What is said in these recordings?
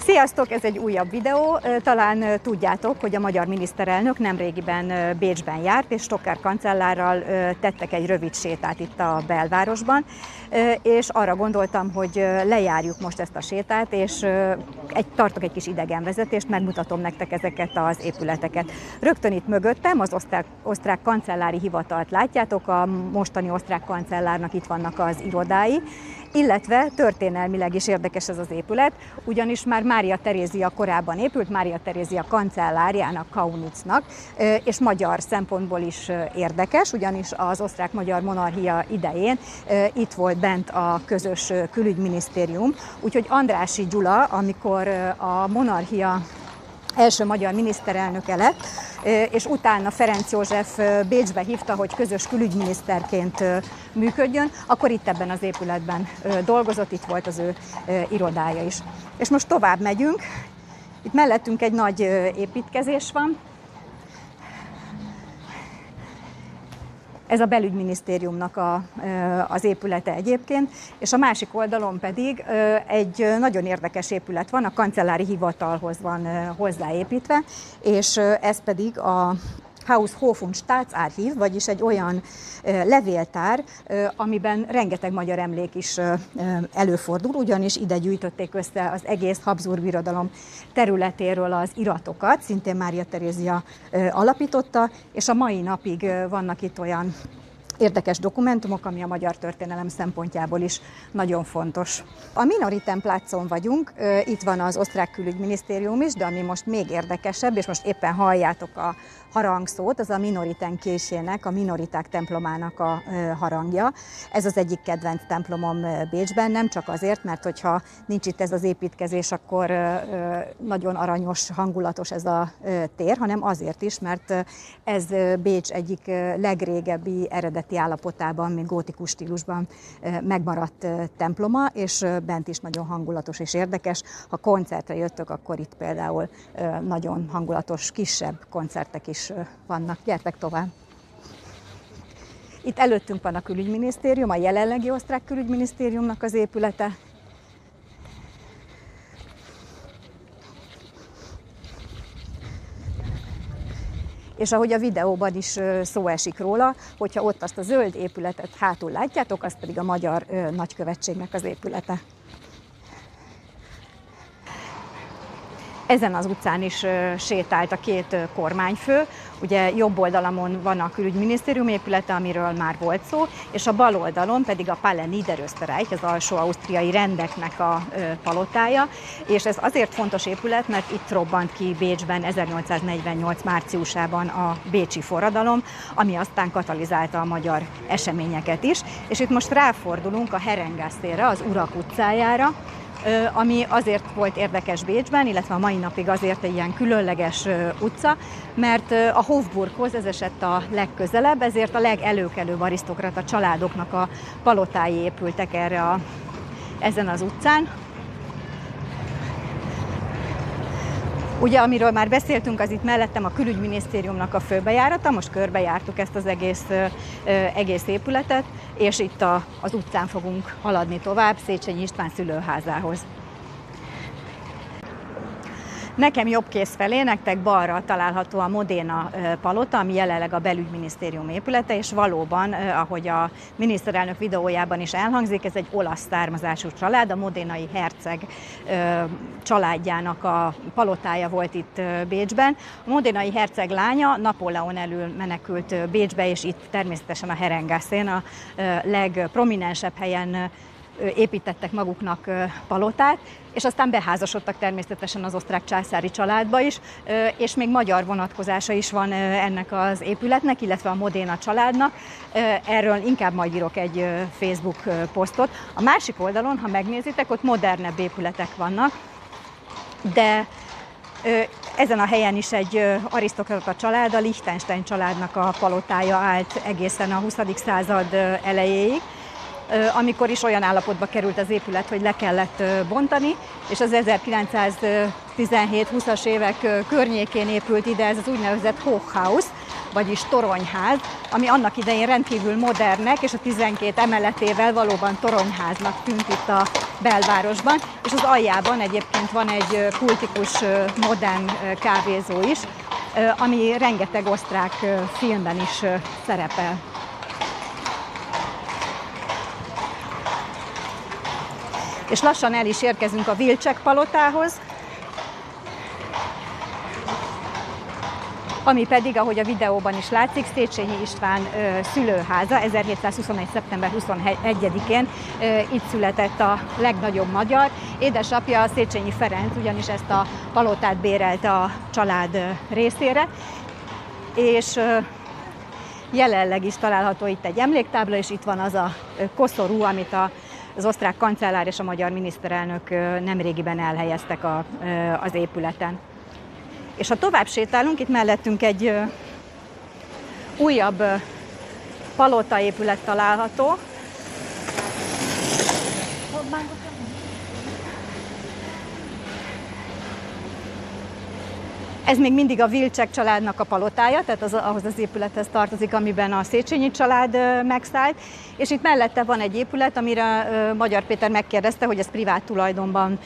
Sziasztok, ez egy újabb videó. Talán tudjátok, hogy a magyar miniszterelnök nemrégiben Bécsben járt, és Stocker kancellárral tettek egy rövid sétát itt a belvárosban, és arra gondoltam, hogy lejárjuk most ezt a sétát, és tartok egy kis idegenvezetést, megmutatom nektek ezeket az épületeket. Rögtön itt mögöttem az osztrák kancellári hivatalt látjátok, a mostani osztrák kancellárnak itt vannak az irodái, illetve történelmileg is érdekes ez az épület, ugyanis már Mária Terézia korábban épült, Mária Terézia kancellárjának, Kaunicnak, és magyar szempontból is érdekes, ugyanis az osztrák-magyar monarchia idején itt volt bent a közös külügyminisztérium, úgyhogy Andrássy Gyula, amikor a monarchia első magyar miniszterelnöke lett, és utána Ferenc József Bécsbe hívta, hogy közös külügyminiszterként működjön, akkor itt ebben az épületben dolgozott, itt volt az ő irodája is. És most tovább megyünk, itt mellettünk egy nagy építkezés van. Ez a belügyminisztériumnak az épülete egyébként, és a másik oldalon pedig egy nagyon érdekes épület van, a kancellári hivatalhoz van hozzáépítve, és ez pedig a Haus-Hof- und Staatsarchiv, vagyis egy olyan levéltár, amiben rengeteg magyar emlék is előfordul, ugyanis ide gyűjtötték össze az egész Habsburg Birodalom területéről az iratokat, szintén Mária Terézia alapította, és a mai napig vannak itt olyan érdekes dokumentumok, ami a magyar történelem szempontjából is nagyon fontos. A Minoritenplátzon vagyunk, itt van az osztrák külügyminisztérium is, de ami most még érdekesebb, és most éppen halljátok a harangszót, az a Minoritenkirchének, a minoriták templomának a harangja. Ez az egyik kedvenc templomom Bécsben, nem csak azért, mert hogyha nincs itt ez az építkezés, akkor nagyon aranyos, hangulatos ez a tér, hanem azért is, mert ez Bécs egyik legrégebbi eredeti állapotában, még gótikus stílusban megmaradt temploma, és bent is nagyon hangulatos és érdekes. Ha koncertre jöttök, akkor itt például nagyon hangulatos, kisebb koncertek is vannak. Gyertek tovább! Itt előttünk van a külügyminisztérium, a jelenlegi osztrák külügyminisztériumnak az épülete. És ahogy a videóban is szó esik róla, hogyha ott azt a zöld épületet hátul látjátok, az pedig a magyar nagykövetségnek az épülete. Ezen az utcán is sétált a két kormányfő, ugye jobb oldalamon van a külügyminisztérium épülete, amiről már volt szó, és a bal oldalon pedig a Palais Niederösterreich, az alsó-ausztriai rendeknek a palotája, és ez azért fontos épület, mert itt robbant ki Bécsben 1848 márciusában a bécsi forradalom, ami aztán katalizálta a magyar eseményeket is, és itt most ráfordulunk a Herrengasse-re, az Urak utcájára, ami azért volt érdekes Bécsben, illetve a mai napig azért egy ilyen különleges utca, mert a Hofburghoz ez esett a legközelebb, ezért a legelőkelőbb arisztokrata családoknak a palotái épültek ezen az utcán. Ugye, amiről már beszéltünk, az itt mellettem a külügyminisztériumnak a főbejárata, most körbejártuk ezt az egész épületet, és itt az utcán fogunk haladni tovább Széchenyi István szülőházához. Nekem jobb kéz felé, nektek balra található a Modena palota, ami jelenleg a belügyminisztérium épülete, és valóban, ahogy a miniszterelnök videójában is elhangzik, ez egy olasz származású család, a modenai herceg családjának a palotája volt itt Bécsben. A modenai herceg lánya Napóleon elől menekült Bécsbe, és itt természetesen a Herrengasse-n, a legprominensebb helyen építettek maguknak palotát, és aztán beházasodtak természetesen az osztrák császári családba is, és még magyar vonatkozása is van ennek az épületnek, illetve a Modena családnak. Erről inkább majd írok egy Facebook posztot. A másik oldalon, ha megnézitek, ott modernebb épületek vannak, de ezen a helyen is egy arisztokrata család, a Liechtenstein családnak a palotája állt egészen a 20. század elejéig, amikor is olyan állapotba került az épület, hogy le kellett bontani, és az 1917-20-as évek környékén épült ide ez az úgynevezett Hochhaus, vagyis toronyház, ami annak idején rendkívül modernnek, és a 12 emeletével valóban toronyháznak tűnt itt a belvárosban, és az aljában egyébként van egy kultikus modern kávézó is, ami rengeteg osztrák filmben is szerepel. És lassan el is érkezünk a Wilczek palotához, ami pedig, ahogy a videóban is látszik, Széchenyi István szülőháza. 1721. szeptember 21-én itt született a legnagyobb magyar. Édesapja Széchenyi Ferenc ugyanis ezt a palotát bérelte a család részére, és jelenleg is található itt egy emléktábla, és itt van az a koszorú, amit az osztrák kancellár és a magyar miniszterelnök nemrégiben elhelyeztek az épületen. És ha tovább sétálunk, itt mellettünk egy újabb palotaépület található. Ez még mindig a Wilczek családnak a palotája, tehát ahhoz az épülethez tartozik, amiben a Széchenyi család megszállt. És itt mellette van egy épület, amire Magyar Péter megkérdezte, hogy ez privát tulajdonban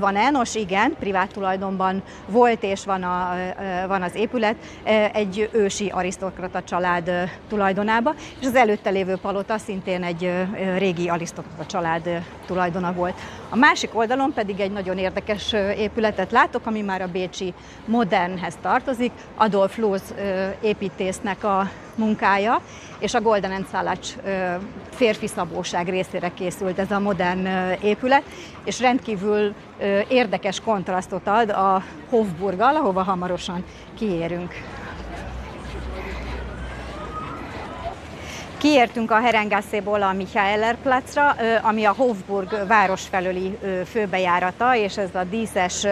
van-e. Nos igen, privát tulajdonban volt és van az épület egy ősi arisztokrata család tulajdonában, és az előtte lévő palota szintén egy régi arisztokrata család tulajdona volt. A másik oldalon pedig egy nagyon érdekes épületet látok, ami már a bécsi modernhez tartozik, Adolf Loos építésznek a munkája, és a Goldenen Szalacs férfi szabóság részére készült ez a modern épület, és rendkívül érdekes kontrasztot ad a Hofburggal, ahova hamarosan kiérünk. Kiértünk a Herrengasséból a Michaelerplatzra, ami a Hofburg város felőli főbejárata, és ez a díszes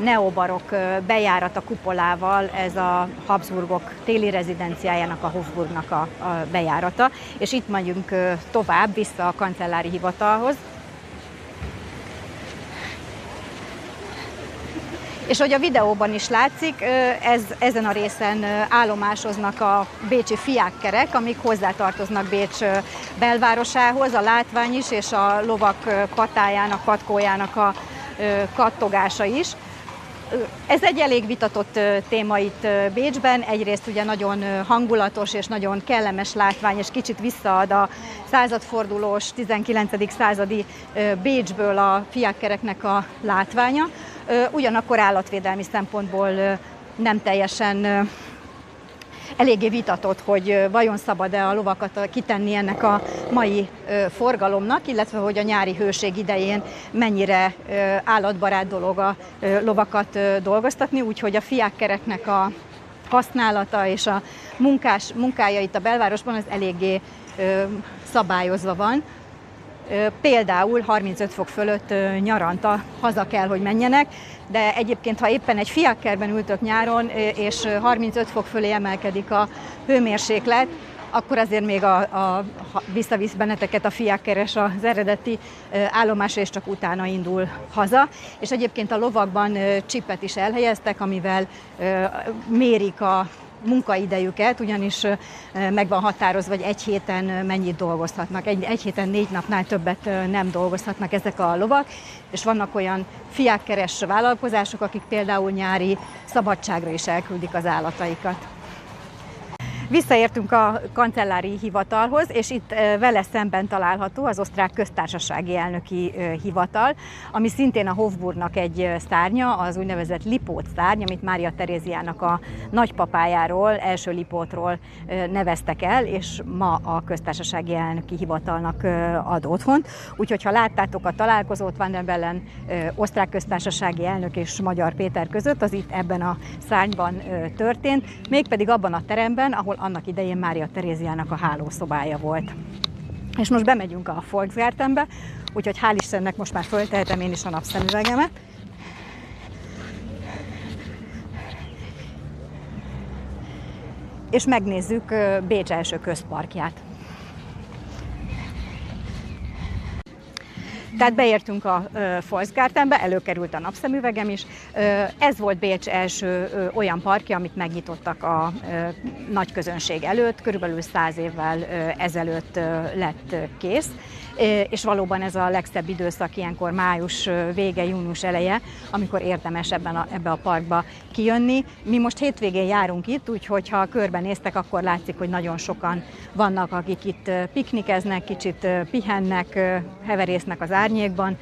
neobarokk bejárata kupolával, ez a Habsburgok téli rezidenciájának, a Hofburgnak a bejárata. És itt megyünk tovább, vissza a kancellári hivatalhoz. És hogy a videóban is látszik, ezen a részen állomásoznak a bécsi fiákkerek, amik hozzátartoznak Bécs belvárosához, a látvány is, és a lovak patájának, patkójának a kattogása is. Ez egy elég vitatott téma itt Bécsben, egyrészt ugye nagyon hangulatos és nagyon kellemes látvány, és kicsit visszaad a századfordulós 19. századi Bécsből a fiákkereknek a látványa. Ugyanakkor állatvédelmi szempontból nem teljesen eléggé vitatott, hogy vajon szabad-e a lovakat kitenni ennek a mai forgalomnak, illetve hogy a nyári hőség idején mennyire állatbarát dolog a lovakat dolgoztatni, úgyhogy a fiákkereknek a használata és a munkája itt a belvárosban az eléggé szabályozva van. Például 35 fok fölött nyaranta haza kell, hogy menjenek, de egyébként, ha éppen egy fiákkerben ültök nyáron, és 35 fok fölé emelkedik a hőmérséklet, akkor azért még visszavisz benneteket a fiákkeres az eredeti állomásra, és csak utána indul haza. És egyébként a lovakban csipet is elhelyeztek, amivel mérik a munkaidejüket, ugyanis meg van határozva, hogy egy héten mennyit dolgozhatnak. Egy héten 4 napnál többet nem dolgozhatnak ezek a lovak, és vannak olyan fiákkeres vállalkozások, akik például nyári szabadságra is elküldik az állataikat. Visszaértünk a kancellári hivatalhoz, és itt vele szemben található az osztrák köztársasági elnöki hivatal, ami szintén a Hofburgnak egy szárnya, az úgynevezett Lipót szárny, amit Mária Teréziának a nagypapájáról, első Lipótról neveztek el, és ma a köztársasági elnöki hivatalnak ad otthont. Úgyhogy ha láttátok a találkozót Van der Bellen osztrák köztársasági elnök és Magyar Péter között, az itt ebben a szárnyban történt, mégpedig abban a teremben, ahol annak idején Mária Teréziának a hálószobája volt. És most bemegyünk a Volksgartenbe, úgyhogy hál' Istennek most már föltehetem én is a napszemüvegemet. És megnézzük Bécs első közparkját. Tehát beértünk a Volksgartenbe, előkerült a napszemüvegem is. Ez volt Bécs első olyan parkja, amit megnyitottak a nagy közönség előtt, körülbelül 100 évvel ezelőtt lett kész. És valóban ez a legszebb időszak, ilyenkor május vége, június eleje, amikor érdemes ebbe a parkba kijönni. Mi most hétvégén járunk itt, úgyhogy ha körbenéztek, akkor látszik, hogy nagyon sokan vannak, akik itt piknikeznek, kicsit pihennek, heverésznek az árnyékban.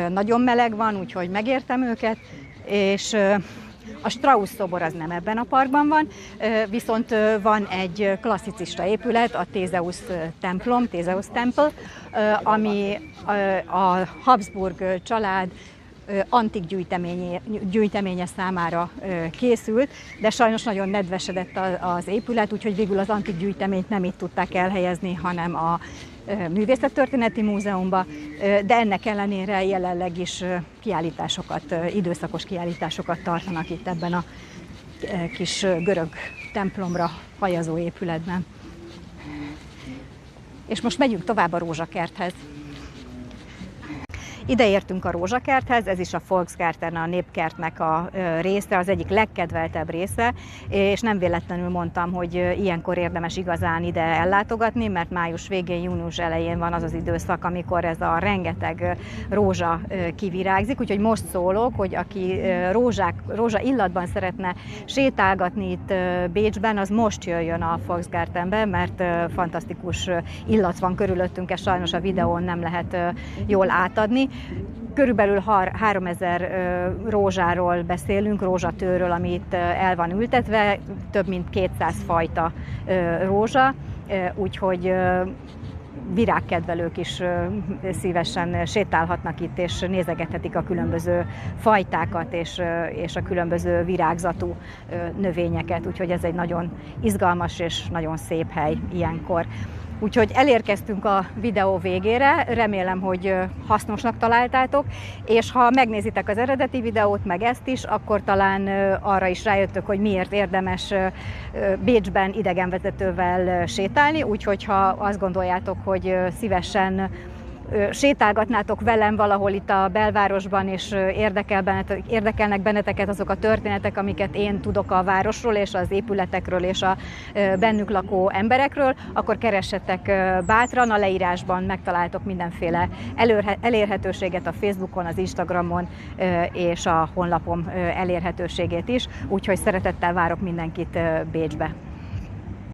Nagyon meleg van, úgyhogy megértem őket, és a Strauss szobor az nem ebben a parkban van, viszont van egy klasszicista épület, a Theseus templom, Theseus Temple, ami a Habsburg család antik gyűjteménye számára készült, de sajnos nagyon nedvesedett az épület, úgyhogy végül az antik gyűjteményt nem itt tudták elhelyezni, hanem a Művészettörténeti Múzeumba, de ennek ellenére jelenleg is kiállításokat, időszakos kiállításokat tartanak itt ebben a kis görög templomra hajazó épületben. És most megyünk tovább a rózsakerthez. Ide értünk a rózsakerthez, ez is a Volksgarten, a népkertnek a része, az egyik legkedveltebb része, és nem véletlenül mondtam, hogy ilyenkor érdemes igazán ide ellátogatni, mert május végén, június elején van az az időszak, amikor ez a rengeteg rózsa kivirágzik, úgyhogy most szólok, hogy aki rózsa illatban szeretne sétálgatni itt Bécsben, az most jöjjön a Volksgartenbe, mert fantasztikus illat van körülöttünk, és sajnos a videón nem lehet jól átadni. Körülbelül 3000 rózsáról beszélünk, rózsatőről, ami itt el van ültetve, több mint 200 fajta rózsa, úgyhogy virágkedvelők is szívesen sétálhatnak itt, és nézegethetik a különböző fajtákat és a különböző virágzatú növényeket, úgyhogy ez egy nagyon izgalmas és nagyon szép hely ilyenkor. Úgyhogy elérkeztünk a videó végére, remélem, hogy hasznosnak találtátok, és ha megnézitek az eredeti videót, meg ezt is, akkor talán arra is rájöttök, hogy miért érdemes Bécsben idegenvezetővel sétálni, úgyhogy ha azt gondoljátok, hogy szívesen sétálgatnátok velem valahol itt a belvárosban, és érdekelnek benneteket azok a történetek, amiket én tudok a városról, és az épületekről, és a bennük lakó emberekről, akkor keressetek bátran, a leírásban megtaláltok mindenféle elérhetőséget a Facebookon, az Instagramon, és a honlapom elérhetőségét is, úgyhogy szeretettel várok mindenkit Bécsbe.